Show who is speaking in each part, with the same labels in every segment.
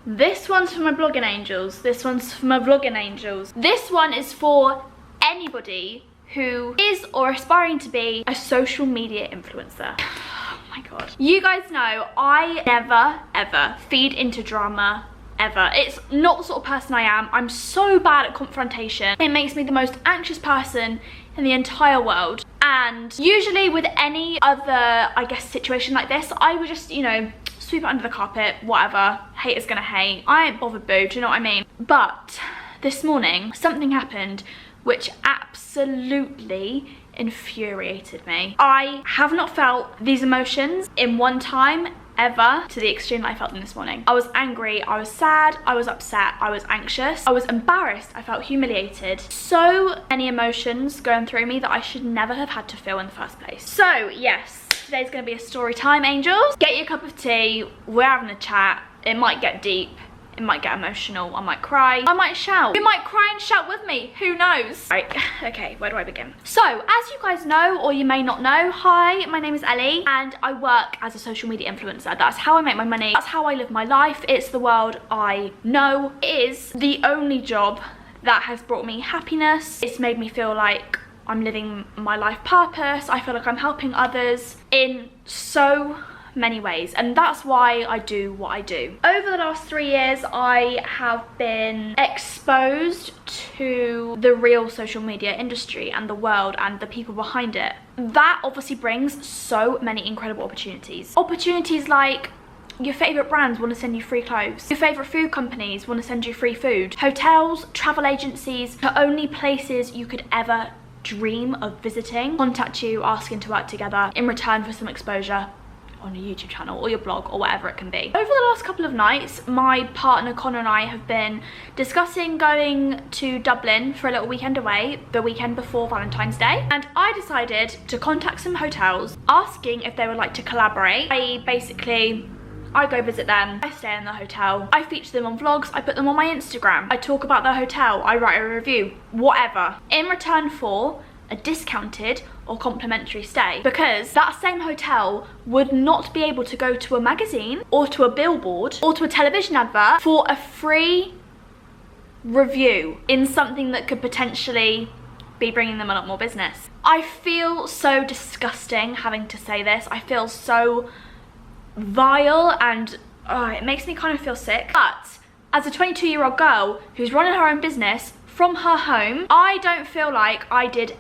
Speaker 1: This one's for my blogging angels. This one's for my vlogging angels. This one is for anybody who is or aspiring to be a social media influencer. Oh my god. You guys know I never ever feed into drama ever. It's not the sort of person I am. I'm so bad at confrontation. It makes me the most anxious person in the entire world. And usually with any other, I guess, situation like this, I would just, you know, sweep it under the carpet, whatever. Haters gonna hate. I ain't bothered, boo, do you know what I mean? But this morning, something happened which absolutely infuriated me. I have not felt these emotions in one time ever to the extreme that I felt them this morning. I was angry, I was sad, I was upset, I was anxious, I was embarrassed, I felt humiliated. So many emotions going through me that I should never have had to feel in the first place. So yes, today's gonna be a story time, angels. Get your cup of tea, we're having a chat. It might get deep, it might get emotional, I might cry, I might shout. You might cry and shout with me, who knows? Right, okay, where do I begin? So, as you guys know, or you may not know, hi, my name is Ellie, and I work as a social media influencer. That's how I make my money, that's how I live my life, it's the world I know. It is the only job that has brought me happiness. It's made me feel like I'm living my life purpose. I feel like I'm helping others in so many ways, and that's why I do what I do. Over the last 3 years, I have been exposed to the real social media industry and the world and the people behind it. That obviously brings so many incredible opportunities. Opportunities like your favourite brands want to send you free clothes. Your favourite food companies want to send you free food. Hotels, travel agencies, the only places you could ever dream of visiting contact you asking to work together in return for some exposure on your YouTube channel or your blog or whatever it can be. Over the last couple of nights, my partner Connor and I have been discussing going to Dublin for a little weekend away the weekend before Valentine's Day, and I decided to contact some hotels asking if they would like to collaborate. I go visit them, I stay in the hotel, I feature them on vlogs, I put them on my Instagram, I talk about the hotel, I write a review, whatever, in return for a discounted or complimentary stay, because that same hotel would not be able to go to a magazine or to a billboard or to a television advert for a free review in something that could potentially be bringing them a lot more business. I feel so disgusting having to say this. I feel so vile, and it makes me kind of feel sick. But as a 22-year-old girl who's running her own business from her home, I don't feel like I did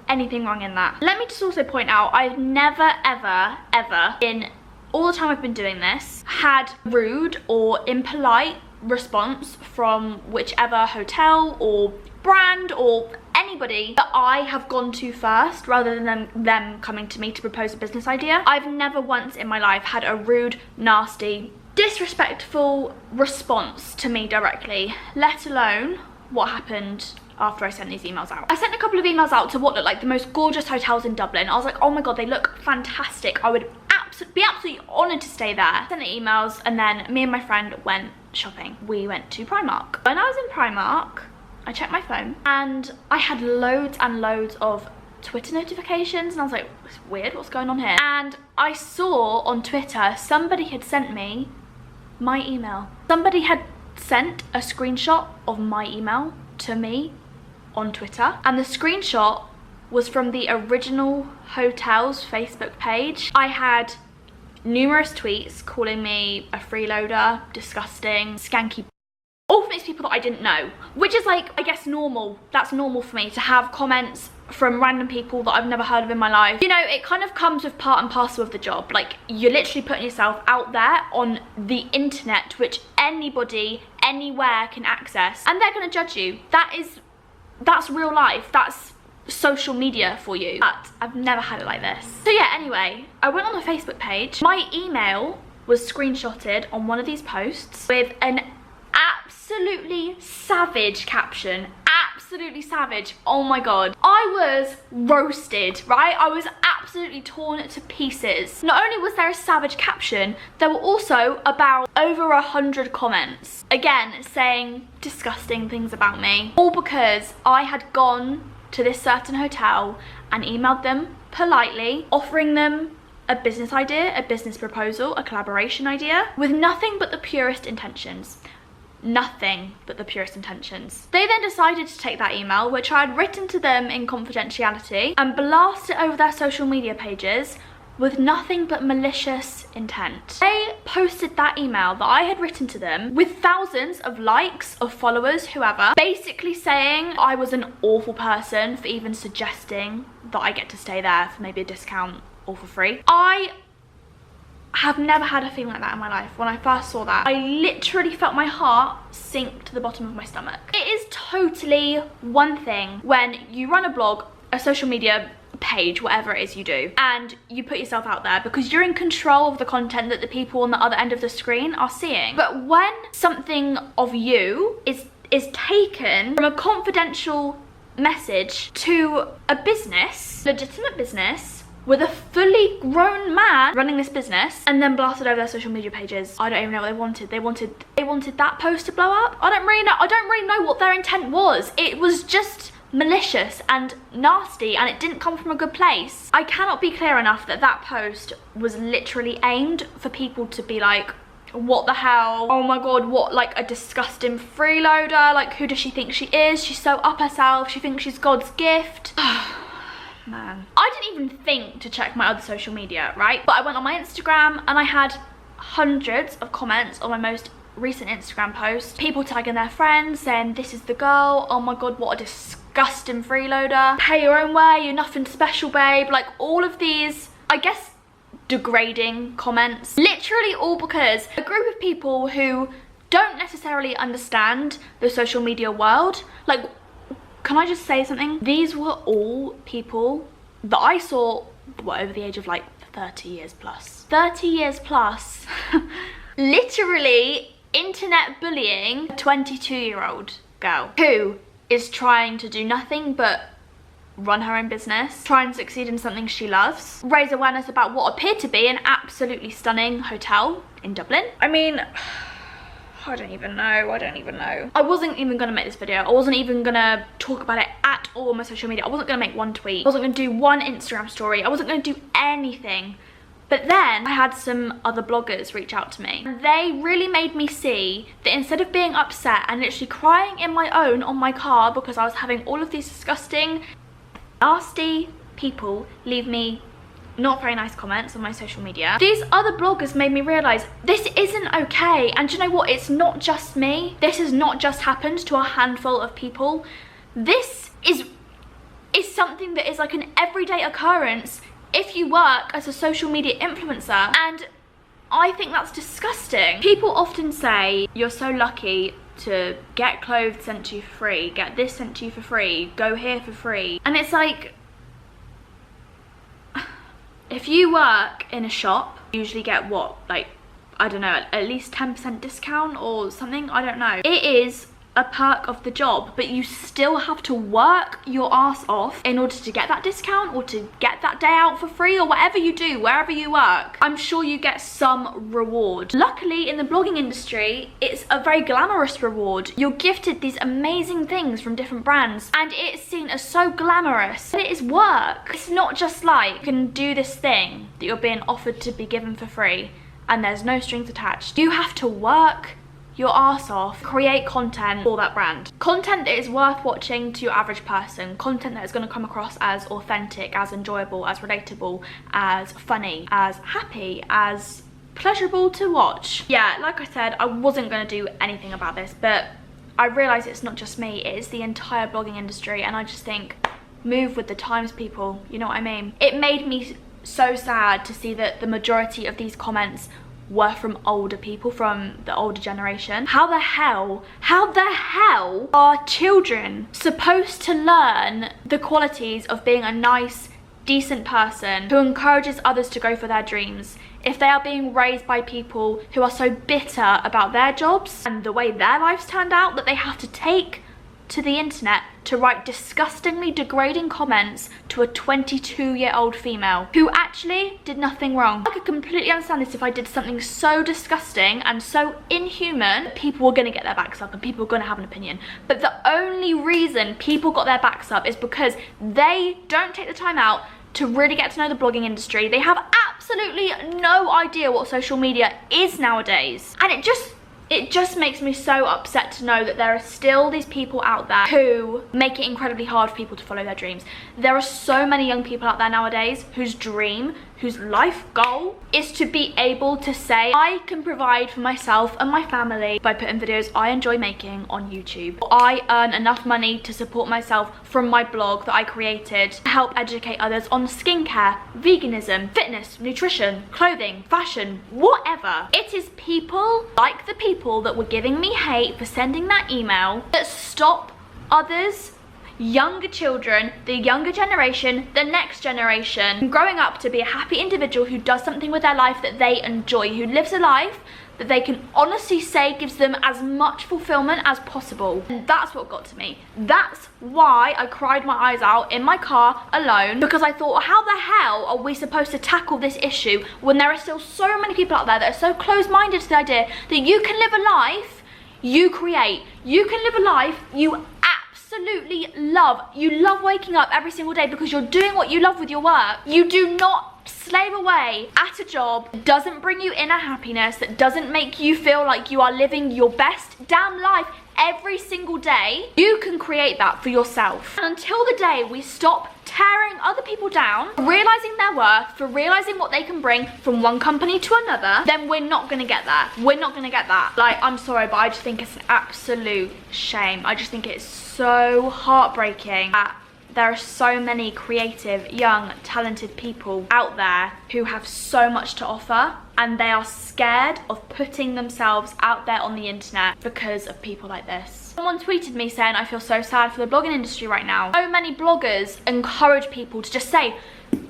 Speaker 1: anything wrong in that. Let me just also point out, I've never ever in all the time I've been doing this had rude or impolite response from whichever hotel or brand or anybody that I have gone to first rather than them coming to me to propose a business idea. I've never once in my life had a rude, nasty, disrespectful response to me directly, let alone what happened after I sent these emails out. I sent a couple of emails out to what looked like the most gorgeous hotels in Dublin. I was like, oh my god, they look fantastic. I would be absolutely honoured to stay there. I sent the emails, and then me and my friend went shopping. We went to Primark. When I was in Primark, I checked my phone and I had loads and loads of Twitter notifications, and I was like, it's weird, what's going on here? And I saw on Twitter somebody had sent me my email. Somebody had sent a screenshot of my email to me on Twitter, and the screenshot was from the original hotel's Facebook page. I had numerous tweets calling me a freeloader, disgusting, skanky, all from these people that I didn't know, which is like, I guess, normal. That's normal for me to have comments from random people that I've never heard of in my life. You know, it kind of comes with part and parcel of the job. Like, you're literally putting yourself out there on the internet, which anybody, anywhere can access, and they're gonna judge you. That's real life. That's social media for you. But I've never had it like this. So yeah, anyway, I went on the Facebook page. My email was screenshotted on one of these posts with an absolutely savage caption. Absolutely savage. Oh my god. I was roasted, right? I was absolutely torn to pieces. Not only was there a savage caption, there were also about over 100 comments, again saying disgusting things about me, all because I had gone to this certain hotel and emailed them politely, offering them a business idea, a business proposal, a collaboration idea with nothing but the purest intentions. Nothing but the purest intentions. They then decided to take that email, which I had written to them in confidentiality, and blast it over their social media pages with nothing but malicious intent. They posted that email that I had written to them with thousands of likes, of followers, whoever, basically saying I was an awful person for even suggesting that I get to stay there for maybe a discount or for free. I have never had a feeling like that in my life. When I first saw that, I literally felt my heart sink to the bottom of my stomach. It is totally one thing when you run a blog, a social media page, whatever it is you do, and you put yourself out there because you're in control of the content that the people on the other end of the screen are seeing. But when something of you is taken from a confidential message to a business, legitimate business, with a fully grown man running this business, and then blasted over their social media pages, I don't even know what they wanted. They wanted that post to blow up. I don't really know what their intent was. It was just malicious and nasty, and it didn't come from a good place. I cannot be clear enough that that post was literally aimed for people to be like, what the hell? Oh my god, what, like a disgusting freeloader? Like, who does she think she is? She's so up herself. She thinks she's God's gift. Man. I didn't even think to check my other social media, right? But I went on my Instagram and I had hundreds of comments on my most recent Instagram post. People tagging their friends saying, this is the girl. Oh my god, what a disgusting freeloader. Pay your own way, you're nothing special, babe. Like, all of these, I guess, degrading comments. Literally all because a group of people who don't necessarily understand the social media world, like, can I just say something? These were all people that I saw were over the age of like 30 years plus. 30 years plus. Literally internet bullying a 22-year-old girl who is trying to do nothing but run her own business, try and succeed in something she loves, raise awareness about what appeared to be an absolutely stunning hotel in Dublin. I mean, I don't even know. I wasn't even gonna make this video. I wasn't even gonna talk about it at all on my social media. I wasn't gonna make one tweet. I wasn't gonna do one Instagram story. I wasn't gonna do anything. But then I had some other bloggers reach out to me. They really made me see that instead of being upset and literally crying in my own on my car because I was having all of these disgusting, nasty people leave me not very nice comments on my social media, these other bloggers made me realise this isn't okay. And do you know what? It's not just me. This has not just happened to a handful of people. This is something that is like an everyday occurrence if you work as a social media influencer, and I think that's disgusting. People often say you're so lucky to get clothes sent to you for free, get this sent to you for free, go here for free, and it's like, if you work in a shop, you usually get what, like, I don't know, at least 10% discount or something, I don't know. It is a perk of the job, but you still have to work your ass off in order to get that discount or to get that day out for free, or whatever you do, wherever you work. I'm sure you get some reward. Luckily, in the blogging industry, it's a very glamorous reward. You're gifted these amazing things from different brands, and it's seen as so glamorous. But it is work. It's not just like you can do this thing that you're being offered to be given for free and there's no strings attached. You have to work your arse off, create content for that brand. Content that is worth watching to your average person. Content that is going to come across as authentic, as enjoyable, as relatable, as funny, as happy, as pleasurable to watch. Yeah, like I said, I wasn't going to do anything about this, but I realise it's not just me, it is the entire blogging industry, and I just think, move with the times, people, you know what I mean? It made me so sad to see that the majority of these comments were from older people, from the older generation. How the hell are children supposed to learn the qualities of being a nice, decent person who encourages others to go for their dreams if they are being raised by people who are so bitter about their jobs and the way their lives turned out that they have to take to the internet to write disgustingly degrading comments to a 22-year-old female who actually did nothing wrong? I could completely understand this if I did something so disgusting and so inhuman, people were gonna get their backs up and people were gonna have an opinion. But the only reason people got their backs up is because they don't take the time out to really get to know the blogging industry. They have absolutely no idea what social media is nowadays. And it just makes me so upset to know that there are still these people out there who make it incredibly hard for people to follow their dreams. There are so many young people out there nowadays whose dream, whose life goal is to be able to say, I can provide for myself and my family by putting videos I enjoy making on YouTube. I earn enough money to support myself from my blog that I created to help educate others on skincare, veganism, fitness, nutrition, clothing, fashion, whatever. It is people like the people that were giving me hate for sending that email that stop others, younger children, the younger generation, the next generation, growing up to be a happy individual who does something with their life that they enjoy, who lives a life that they can honestly say gives them as much fulfillment as possible. And that's what got to me. That's why I cried my eyes out in my car alone, because I thought, how the hell are we supposed to tackle this issue when there are still so many people out there that are so close-minded to the idea that you can live a life you create, you can live a life you absolutely love. You love waking up every single day because you're doing what you love with your work. You do not slave away at a job that doesn't bring you inner happiness, that doesn't make you feel like you are living your best damn life every single day. You can create that for yourself. And until the day we stop tearing other people down, for realizing their worth, for realizing what they can bring from one company to another, then we're not gonna get that. We're not gonna get that. Like, I'm sorry, but I just think it's an absolute shame. I just think it's so heartbreaking that there are so many creative, young, talented people out there who have so much to offer, and they are scared of putting themselves out there on the internet because of people like this. Someone tweeted me saying, I feel so sad for the blogging industry right now. So many bloggers encourage people to just say,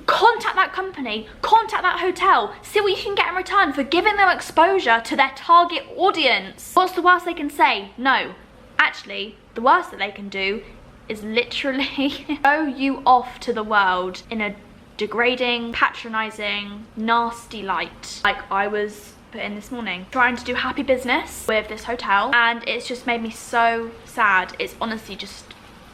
Speaker 1: contact that company, contact that hotel, see what you can get in return for giving them exposure to their target audience. What's the worst they can say? No. Actually, the worst that they can do is literally show you off to the world in a degrading, patronizing, nasty light, like I was put in this morning, trying to do happy business with this hotel, and it's just made me so sad. It's honestly just,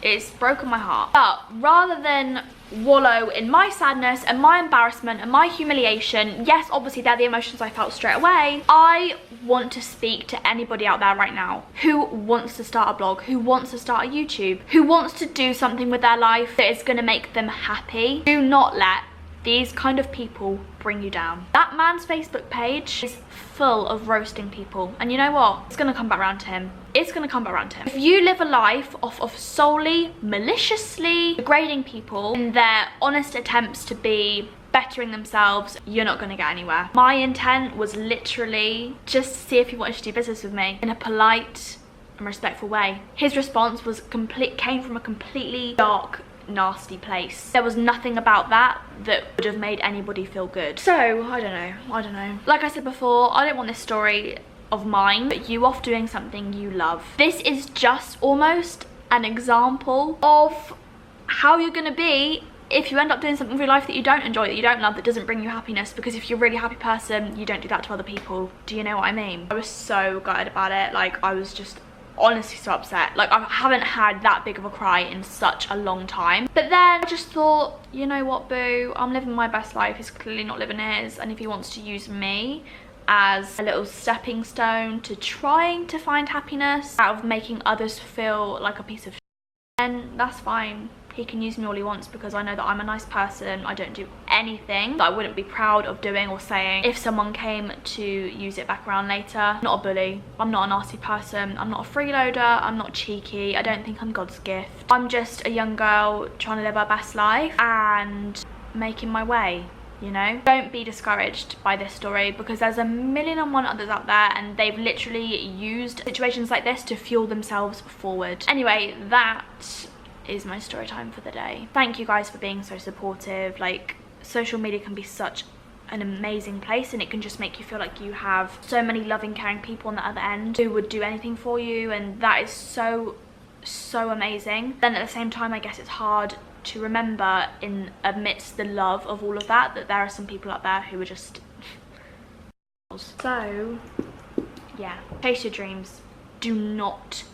Speaker 1: it's broken my heart. But rather than wallow in my sadness and my embarrassment and my humiliation, yes, obviously they're the emotions I felt straight away, I want to speak to anybody out there right now who wants to start a blog, who wants to start a YouTube, who wants to do something with their life that is going to make them happy. Do not let these kind of people bring you down. That man's Facebook page is full of roasting people, and you know what? It's gonna come back around to him. It's gonna come back around to him. If you live a life off of solely maliciously degrading people in their honest attempts to be bettering themselves, you're not gonna get anywhere. My intent was literally just to see if he wanted to do business with me in a polite and respectful way. His response was came from a completely dark, nasty place. There was nothing about that would have made anybody feel good. So I don't know. Like I said before, I don't want this story of mine but you off doing something you love. This is just almost an example of how you're gonna be if you end up doing something with your life that you don't enjoy, that you don't love, that doesn't bring you happiness, because if you're a really happy person, you don't do that to other people. Do you know what I mean? I was so gutted about it. Like, I was just honestly so upset. Like, I haven't had that big of a cry in such a long time. But then I just thought, you know what, boo, I'm living my best life. He's clearly not living his, and if he wants to use me as a little stepping stone to trying to find happiness out of making others feel like a piece of shit, then that's fine. He can use me all he wants, because I know that I'm a nice person. I don't do anything that I wouldn't be proud of doing or saying if someone came to use it back around later. I'm not a bully. I'm not a nasty person. I'm not a freeloader. I'm not cheeky. I don't think I'm God's gift. I'm just a young girl trying to live her best life and making my way, you know? Don't be discouraged by this story, because there's a million and one others out there, and they've literally used situations like this to fuel themselves forward. Anyway, that is my story time for the day. Thank you guys for being so supportive. Like, social media can be such an amazing place, and it can just make you feel like you have so many loving, caring people on the other end who would do anything for you, and that is so amazing. Then at the same time, I guess it's hard to remember in amidst the love of all of that there are some people out there who are just so yeah. Chase your dreams. Do not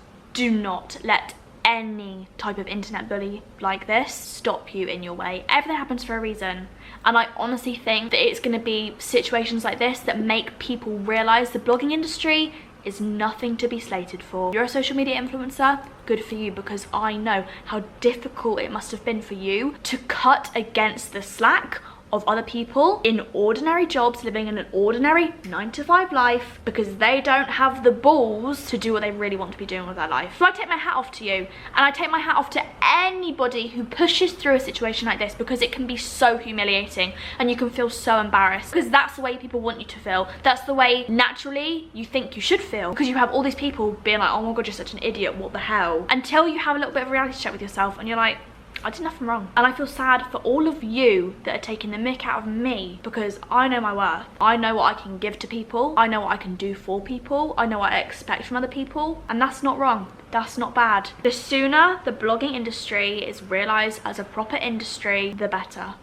Speaker 1: let any type of internet bully like this stop you in your way. Everything happens for a reason. And I honestly think that it's going to be situations like this that make people realise the blogging industry is nothing to be slated for. You're a social media influencer, good for you, because I know how difficult it must have been for you to cut against the slack of other people in ordinary jobs living in an ordinary 9-to-5 life because they don't have the balls to do what they really want to be doing with their life. So I take my hat off to you, and I take my hat off to anybody who pushes through a situation like this, because it can be so humiliating and you can feel so embarrassed, because that's the way people want you to feel. That's the way naturally you think you should feel, because you have all these people being like, oh my god, you're such an idiot, what the hell, until you have a little bit of a reality check with yourself and you're like, I did nothing wrong. And I feel sad for all of you that are taking the mick out of me, because I know my worth. I know what I can give to people. I know what I can do for people. I know what I expect from other people. And that's not wrong. That's not bad. The sooner the blogging industry is realised as a proper industry, the better.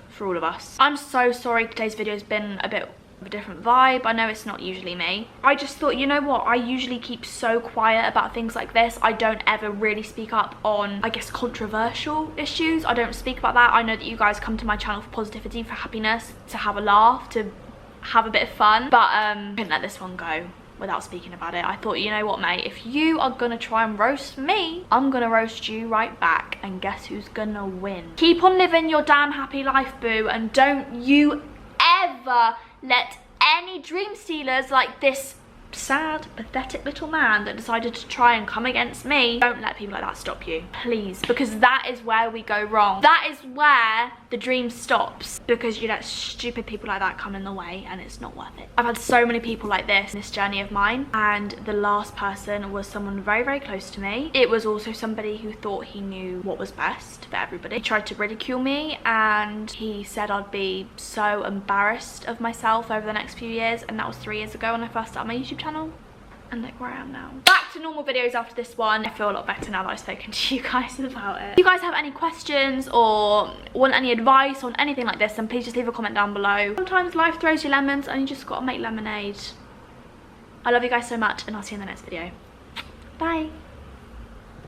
Speaker 1: For all of us. I'm so sorry today's video has been a bit of a different vibe. I know it's not usually me. I just thought, you know what, I usually keep so quiet about things like this. I don't ever really speak up on, I guess, controversial issues. I don't speak about that. I know that you guys come to my channel for positivity, for happiness, to have a laugh, to have a bit of fun, but I couldn't let this one go without speaking about it. I thought, you know what, mate, if you are gonna try and roast me, I'm gonna roast you right back, and guess who's gonna win? Keep on living your damn happy life, boo, and don't you ever let any dream stealers like this sad, pathetic little man that decided to try and come against me, don't let people like that stop you, please, because that is where we go wrong. That is where the dream stops, because you let stupid people like that come in the way, and it's not worth it. I've had so many people like this in this journey of mine, and the last person was someone very, very close to me. It was also somebody who thought he knew what was best for everybody. He tried to ridicule me, and he said I'd be so embarrassed of myself over the next few years, and that was 3 years ago when I first started my YouTube channel, and look where I am now. Back to normal videos after this one. I feel a lot better now that I've spoken to you guys about it. If you guys have any questions or want any advice on anything like this, then please just leave a comment down below. Sometimes life throws you lemons and you just gotta make lemonade. I love you guys so much, and I'll see you in the next video. Bye.